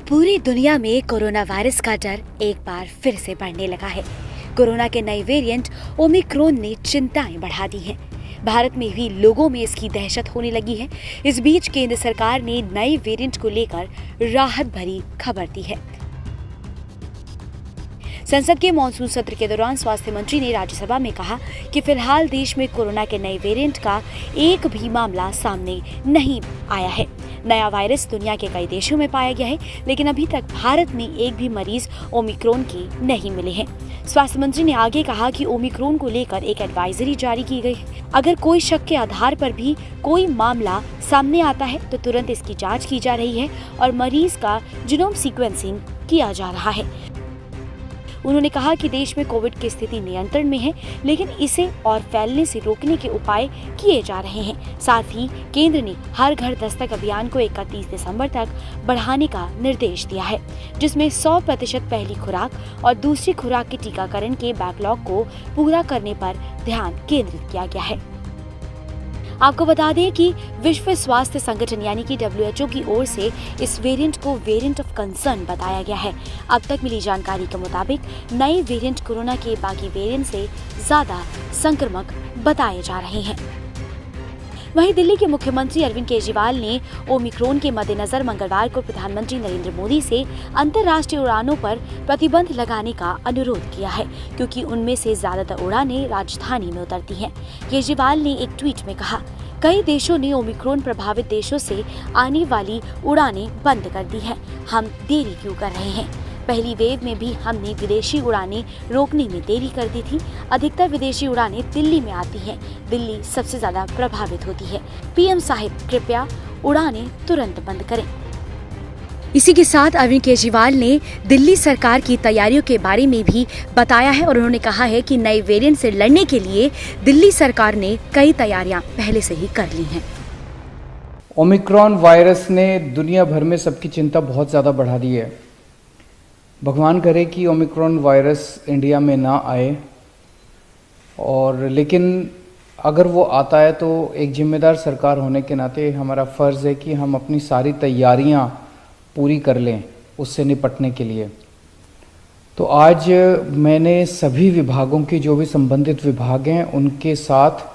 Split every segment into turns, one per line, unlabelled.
पूरी दुनिया में कोरोना वायरस का डर एक बार फिर से बढ़ने लगा है। कोरोना के नए वेरिएंट ओमिक्रॉन ने चिंताएं बढ़ा दी हैं। भारत में भी लोगों में इसकी दहशत होने लगी है। इस बीच केंद्र सरकार ने नए वेरिएंट को लेकर राहत भरी खबर दी है। संसद के मॉनसून सत्र के दौरान स्वास्थ्य मंत्री ने राज्यसभा में कहा कि फिलहाल देश में कोरोना के नए वेरिएंट का एक भी मामला सामने नहीं आया है। नया वायरस दुनिया के कई देशों में पाया गया है, लेकिन अभी तक भारत में एक भी मरीज ओमिक्रॉन के नहीं मिले हैं। स्वास्थ्य मंत्री ने आगे कहा कि ओमिक्रॉन को लेकर एक एडवाइजरी जारी की गई है। अगर कोई शक के आधार पर भी कोई मामला सामने आता है तो तुरंत इसकी जांच की जा रही है और मरीज का जीनोम सीक्वेंसिंग किया जा रहा है। उन्होंने कहा कि देश में कोविड की स्थिति नियंत्रण में है, लेकिन इसे और फैलने से रोकने के उपाय किए जा रहे हैं। साथ ही केंद्र ने हर घर दस्तक अभियान को 31 दिसंबर तक बढ़ाने का निर्देश दिया है, जिसमें 100% पहली खुराक और दूसरी खुराक के टीकाकरण के बैकलॉग को पूरा करने पर ध्यान केंद्रित किया गया है। आपको बता दें कि विश्व स्वास्थ्य संगठन यानी कि WHO की ओर से इस वेरिएंट को वेरिएंट ऑफ कंसर्न बताया गया है। अब तक मिली जानकारी के मुताबिक नए वेरिएंट कोरोना के बाकी वेरिएंट से ज्यादा संक्रामक बताए जा रहे हैं। वहीं दिल्ली के मुख्यमंत्री अरविंद केजरीवाल ने ओमिक्रॉन के मद्देनजर मंगलवार को प्रधानमंत्री नरेंद्र मोदी से अंतर्राष्ट्रीय उड़ानों पर प्रतिबंध लगाने का अनुरोध किया है, क्योंकि उनमें से ज्यादातर उड़ानें राजधानी में उतरती हैं। केजरीवाल ने एक ट्वीट में कहा, कई देशों ने ओमिक्रॉन प्रभावित देशों से आने वाली उड़ानें बंद कर दी हैं। हम देरी क्यों कर रहे हैं? पहली वेव में भी हमने विदेशी उड़ानें रोकने में देरी कर दी थी। अधिकतर विदेशी उड़ानें दिल्ली में आती हैं। दिल्ली सबसे ज्यादा प्रभावित होती है। पीएम साहिब कृपया उड़ानें तुरंत बंद करें। इसी के साथ अरविंद केजरीवाल ने दिल्ली सरकार की तैयारियों के बारे में भी बताया है और उन्होंने कहा है कि नए वेरिएंट से लड़ने के लिए दिल्ली सरकार ने कई तैयारियां पहले से ही कर ली हैं।
ओमिक्रॉन वायरस ने दुनिया भर में सबकी चिंता बहुत ज़्यादा बढ़ा दी है। भगवान करे कि ओमिक्रॉन वायरस इंडिया में ना आए, और लेकिन अगर वो आता है तो एक जिम्मेदार सरकार होने के नाते हमारा फ़र्ज़ है कि हम अपनी सारी तैयारियां पूरी कर लें उससे निपटने के लिए। तो आज मैंने सभी विभागों की, जो भी संबंधित विभाग हैं, उनके साथ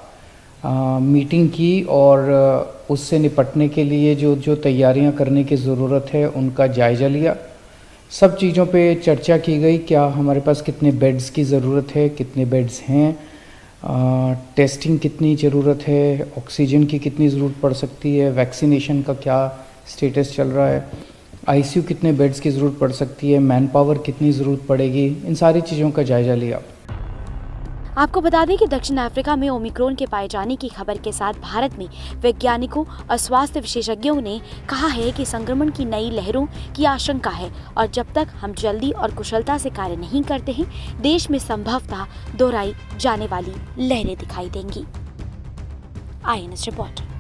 मीटिंग की और उससे निपटने के लिए जो तैयारियां करने की ज़रूरत है उनका जायज़ा लिया। सब चीज़ों पे चर्चा की गई। क्या हमारे पास कितने बेड्स की ज़रूरत है, कितने बेड्स हैं, टेस्टिंग कितनी ज़रूरत है, ऑक्सीजन की कितनी ज़रूरत पड़ सकती है, वैक्सीनेशन का क्या स्टेटस चल रहा है, आईसीयू कितने बेड्स की ज़रूरत पड़ सकती है, मैन पावर कितनी ज़रूरत पड़ेगी, इन सारी चीज़ों का जायज़ा लिया।
आपको बता दें कि दक्षिण अफ्रीका में ओमिक्रॉन के पाए जाने की खबर के साथ भारत में वैज्ञानिकों और स्वास्थ्य विशेषज्ञों ने कहा है कि संक्रमण की नई लहरों की आशंका है और जब तक हम जल्दी और कुशलता से कार्य नहीं करते हैं, देश में संभवतः दोहराई जाने वाली लहरें दिखाई देंगी। INS report.